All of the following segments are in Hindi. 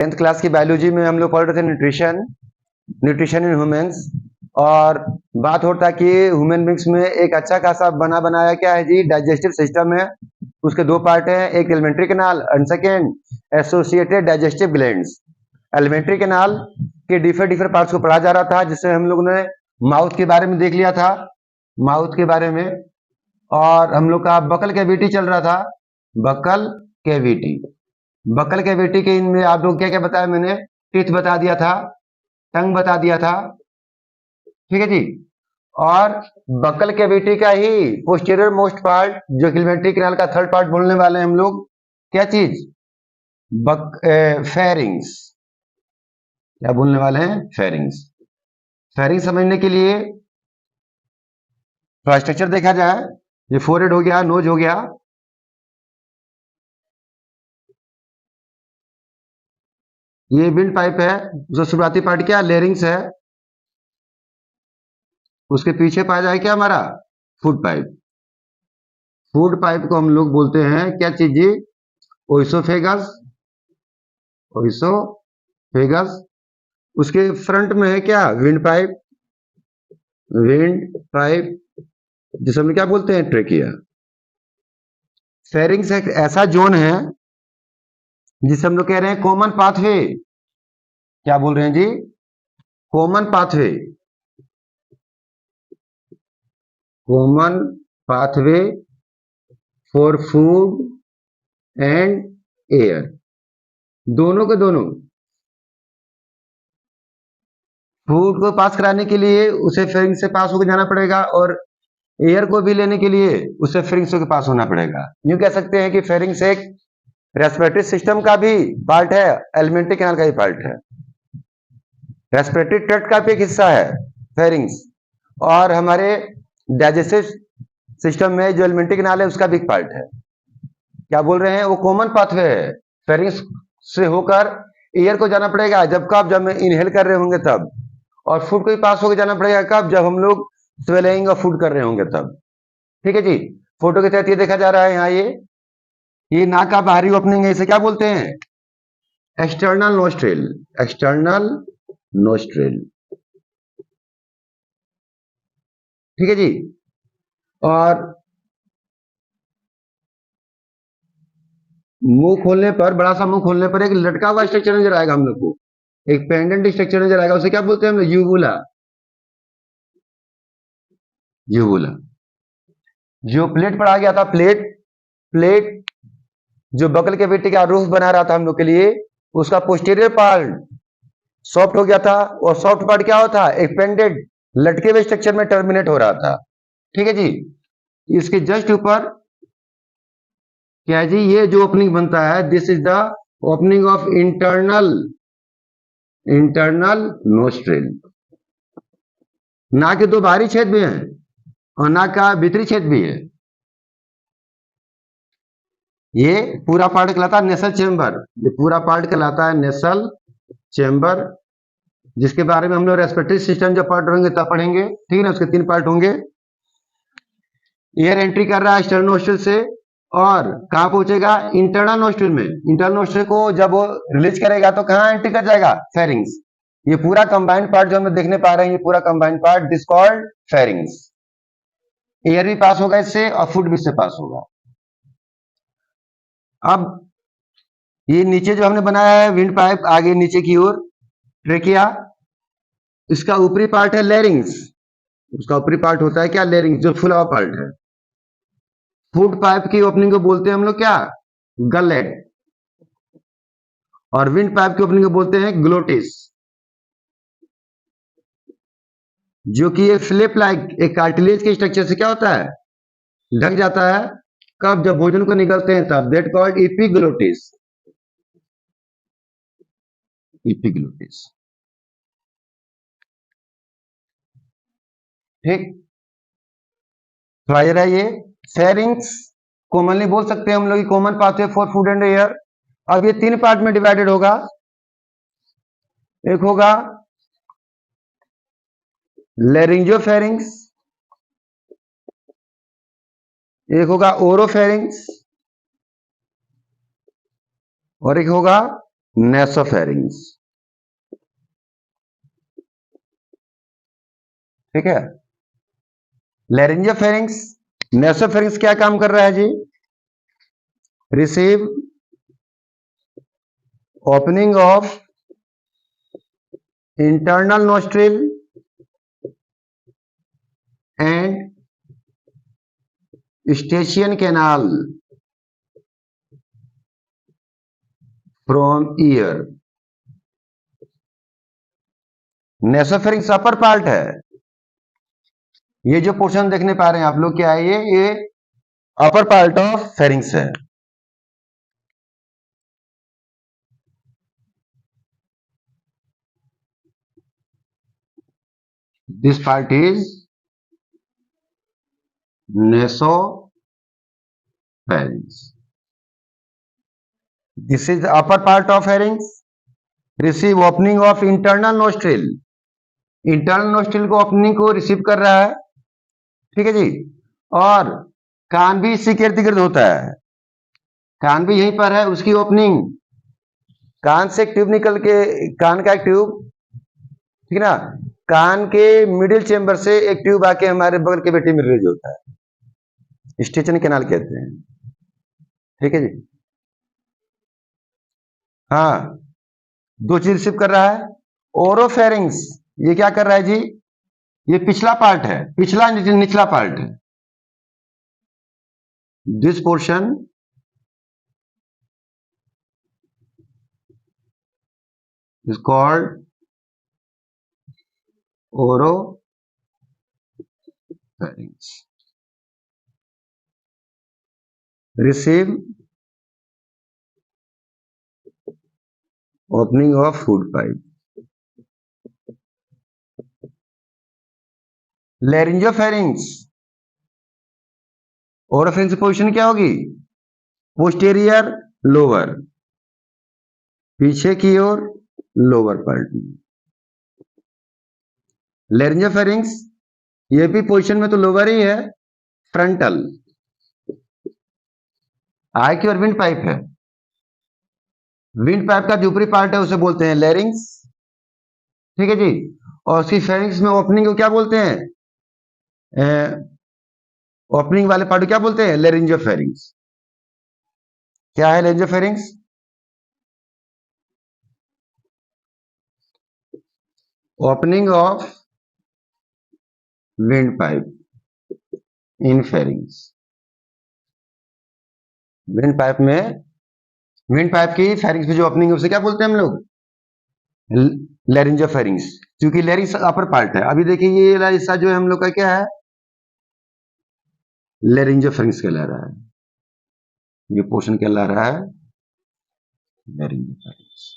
10th क्लास की बायोलॉजी में हम लोग पढ़ रहे थे न्यूट्रिशन इन ह्यूमंस। और बात होता है कि ह्यूमन बींग्स में एक अच्छा खासा बना बनाया क्या है जी, डाइजेस्टिव सिस्टम है। उसके दो पार्ट हैं, एक alimentary canal and second associated digestive glands. Alimentary canal के डिफरेंट पार्ट्स को पढ़ा जा रहा था, जिससे हम लोगों ने माउथ के बारे में देख लिया था, माउथ के बारे में। और हम लोग का बकल कैविटी चल रहा था, बकल कैविटी। बकल कैविटी के इनमें आप लोग क्या क्या बताया मैंने, टीथ बता दिया था, टंग बता दिया था, ठीक है जी। और बकल कैविटी का ही पोस्टीरियर मोस्ट पार्ट जो एलिमेंट्री कैनाल का थर्ड पार्ट बोलने वाले हैं हम लोग, क्या चीज, फेरिंग्स। क्या बोलने वाले हैं, फेरिंग्स। फेरिंग्स समझने के लिए थोड़ा स्ट्रक्चर देखा जाए। ये फोरहेड हो गया, नोज हो गया, ये विंड पाइप है, जो शुरुआती पार्ट क्या, लेरिंग्स है। उसके पीछे पाया जाए क्या हमारा, फूड पाइप। फूड पाइप को हम लोग बोलते हैं क्या चीज जी, ओइसोफेगस, ओइसोफेगस। उसके फ्रंट में है क्या, विंड पाइप, विंड पाइप जिसे हम क्या बोलते हैं, ट्रेकिया। फेरिंग्स एक ऐसा जोन है जिसे हम लोग कह रहे हैं कॉमन पाथवे। क्या बोल रहे हैं जी, common pathway, common pathway for food and air. दोनों के दोनों फूड को पास कराने के लिए उसे फेरिंग से पास होकर जाना पड़ेगा, और एयर को भी लेने के लिए उसे फेरिंग्स के पास होना पड़ेगा। यूं कह सकते हैं कि फेरिंग्स एक रेस्पिरेटरी सिस्टम का भी पार्ट है, एलिमेंट्री कैनाल का भी पार्ट है, रेस्पिरेटरी ट्रैक्ट का भी एक हिस्सा है फेरिंग्स। और हमारे डाइजेस्टिव सिस्टम में जो एलिमेंट्री कैनाल है उसका भी पार्ट है। क्या बोल रहे हैं, वो कॉमन पाथवे है, फेरिंग्स से होकर एयर को जाना पड़ेगा जब इनहेल कर रहे होंगे तब, और फूड को भी पास होकर जाना पड़ेगा कब, जब हम लोग स्वेलिंग और फूड कर रहे होंगे तब, ठीक है जी। फोटो के तहत ये देखा जा रहा है यहाँ, ये नाक का बाहरी ओपनिंग है, इसे क्या बोलते हैं, एक्सटर्नल नोस्ट्रिल, एक्सटर्नल नोस्ट्रिल, ठीक है जी। और मुंह खोलने पर, बड़ा सा मुंह खोलने पर एक लटका हुआ स्ट्रक्चर नजर आएगा हम लोग को, एक पेंडेंट स्ट्रक्चर नजर आएगा, उसे क्या बोलते हैं हम लोग, यूबुला, यूबुला। जो प्लेट पढ़ा गया था, प्लेट, प्लेट जो बकल के बेटे का रूफ बना रहा था हम लोग के लिए, उसका पोस्टीरियर पार्ट सॉफ्ट हो गया था, और सॉफ्ट पार्ट क्या होता है, एक पेंडेंट लटके हुए स्ट्रक्चर में टर्मिनेट हो रहा था, ठीक है जी। इसके जस्ट ऊपर क्या है जी, ये जो ओपनिंग बनता है, this is the opening of internal nostril. नाक के दो बाहरी छेद भी हैं और नाक का भीतरी छेद भी है। ये पूरा पार्ट कहलाता है नेसल चेम्बर, ये पूरा पार्ट कहलाता है नेसल चेम्बर, जिसके बारे में हम लोग रेस्पिरेटरी सिस्टम जब पढ़ रहे तब पढ़ेंगे, ठीक है ना। उसके 3 पार्ट होंगे। एयर एंट्री कर रहा है एक्सटर्नल नोस्ट्रिल से, और कहां पहुंचेगा, इंटरनल नोस्ट्रिल में। इंटरनल नोस्ट्रिल को जब वो रिलीज करेगा तो कहां एंट्री कर जाएगा, फेरिंग्स। ये पूरा कंबाइंड पार्ट जो हम देखने पा रहे हैं, ये पूरा combined part this called pharynx. Air भी पास होगा इससे और फूड भी इससे पास होगा। अब ये नीचे जो हमने बनाया है विंड पाइप, आगे नीचे की ओर ट्रेकिया, इसका ऊपरी पार्ट है लेरिंग्स, उसका ऊपरी पार्ट होता है क्या, लेरिंग्स, जो फुला हुआ पार्ट है। फूड पाइप की ओपनिंग को बोलते हैं हम लोग क्या, गलेट, और विंड पाइप की ओपनिंग को बोलते हैं ग्लोटिस, जो कि एक फ्लिप लाइक एक कार्टिलेज के स्ट्रक्चर से क्या होता है, ढक जाता है, कब, जब भोजन को निकलते हैं तब, दैट कॉल्ड इपिग्लोटिस, इपिग्लोटिस, ठीक। तो ये फेरिंग्स कॉमनली बोल सकते हैं हम लोग, common pathway for food and air. अब ये 3 पार्ट में डिवाइडेड होगा। एक होगा लेरिंजियोफेरिंग्स, एक होगा ओरोफेरिंग्स, और एक होगा नेसोफेरिंग्स, ठीक है। लैरिंजियोफेरिंग्स, नेसोफेरिंग्स क्या काम कर रहा है जी? Receive opening of internal nostril and eustachian canal from ear. Nasopharynx upper part है। ये जो पोर्शन देखने पा रहे हैं आप लोग, क्या है ये अपर पार्ट ऑफ फेरिंग्स है। This part is नेसोफेरिंग्स। This is the upper part of pharynx. Receive opening of internal nostril, internal nostril को ओपनिंग को रिसीव कर रहा है, ठीक है जी। और कान भी इससे इर्द गिर्द होता है, कान भी यहीं पर है, उसकी ओपनिंग, कान से एक ट्यूब निकल के, कान का एक ट्यूब, ठीक है ना, कान के मिडिल चेंबर से एक ट्यूब आके हमारे बगल के बेटे में रिलीज होता है, स्टेशन कैनाल कहते हैं, ठीक है जी। हाँ, दो चीज रिसीव कर रहा है। ओरोफेरिंग्स ये क्या कर रहा है जी? ये पिछला पार्ट है, पिछला निचला पार्ट है। This portion is called oropharynx. Receive opening of food pipe. Laryngopharynx, oropharynx की पोजीशन क्या होगी? पोस्टेरियर लोअर, पीछे की ओर लोअर पार्ट में। लैरिंजियोफेरिंग्स ये भी पोजीशन में तो लोअर ही है, फ्रंटल, आई की ओर विंड पाइप है। विंड पाइप का जो ऊपरी पार्ट है उसे बोलते हैं लैरिंग्स, ठीक है जी। और उसकी फेरिंग्स में ओपनिंग को क्या बोलते हैं? ओपनिंग वाले पार्ट को क्या बोलते हैं? लैरिंजियोफेरिंग्स। क्या है laryngopharynx? Opening of windpipe in pharynx. Windpipe में, विंड पाइप की फेरिंग्स में जो ओपनिंग है उसे क्या बोलते हैं हम लोग? लैरिंजियोफेरिंग्स, क्योंकि लैरिंग्स अपर पार्ट है। अभी देखिए ये हिस्सा जो है हम लोग का क्या है? लैरिंजियोफेरिंग्स कहला रहा है, ये पोर्शन कहला रहा है लैरिंजियोफेरिंग्स।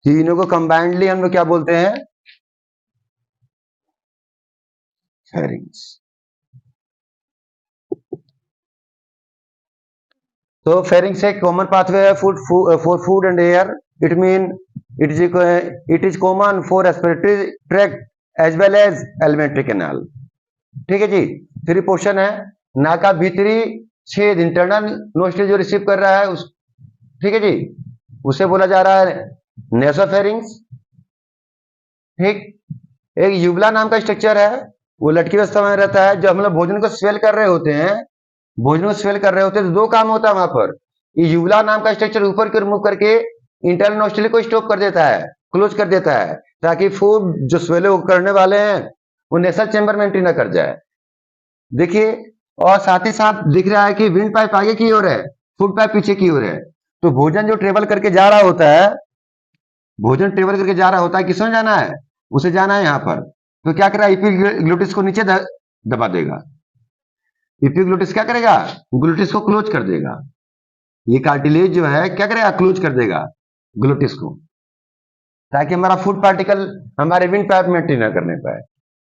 तीनों को कंबाइंडली हम लोग क्या बोलते हैं? फेरिंग्स। तो फेरिंग्स एक कॉमन पाथवे है for food and air. It mean it is common for respiratory tract as well as alimentary canal, ठीक है जी। थ्री पोर्शन है, नाक का भीतरी छेद, इंटरनल नोस्ट्रिल जो रिसीव कर रहा है उस, ठीक है जी, उसे बोला जा रहा है नेसोफेरिंग्स, ठीक। एक यूबला नाम का स्ट्रक्चर है, वो लटकी अवस्था में रहता है। जब हम लोग भोजन को स्वेल कर रहे होते हैं, भोजन को स्वेल कर रहे होते हैं तो दो काम होता है वहां पर। ये यूबला नाम का स्ट्रक्चर ऊपर की ओर मूव करके इंटरनल नोस्ट्रिल को स्टॉप कर देता है, क्लोज कर देता है, ताकि फूड जो स्वेल करने वाले हैं वो नेसल चैम्बर में एंट्री ना कर जाए, देखिए। और साथ ही साथ दिख रहा है कि विंड पाइप आगे की ओर है, फूड पाइप पीछे की ओर है। तो भोजन जो ट्रेवल करके जा रहा होता है, भोजन ट्रेवल करके जा रहा होता है, किसमें जाना है? उसे जाना है यहाँ पर। तो क्या करेगा? इपिग्लोटिस को नीचे दबा देगा। इपिग्लोटिस क्या करेगा? ग्लूटिस को क्लोज कर देगा। ये कार्टिलेज जो है क्या करेगा? क्लोज कर देगा ग्लूटिस को, ताकि हमारा फूड पार्टिकल हमारे विंड पाइप में एंट्री ना करने पाए।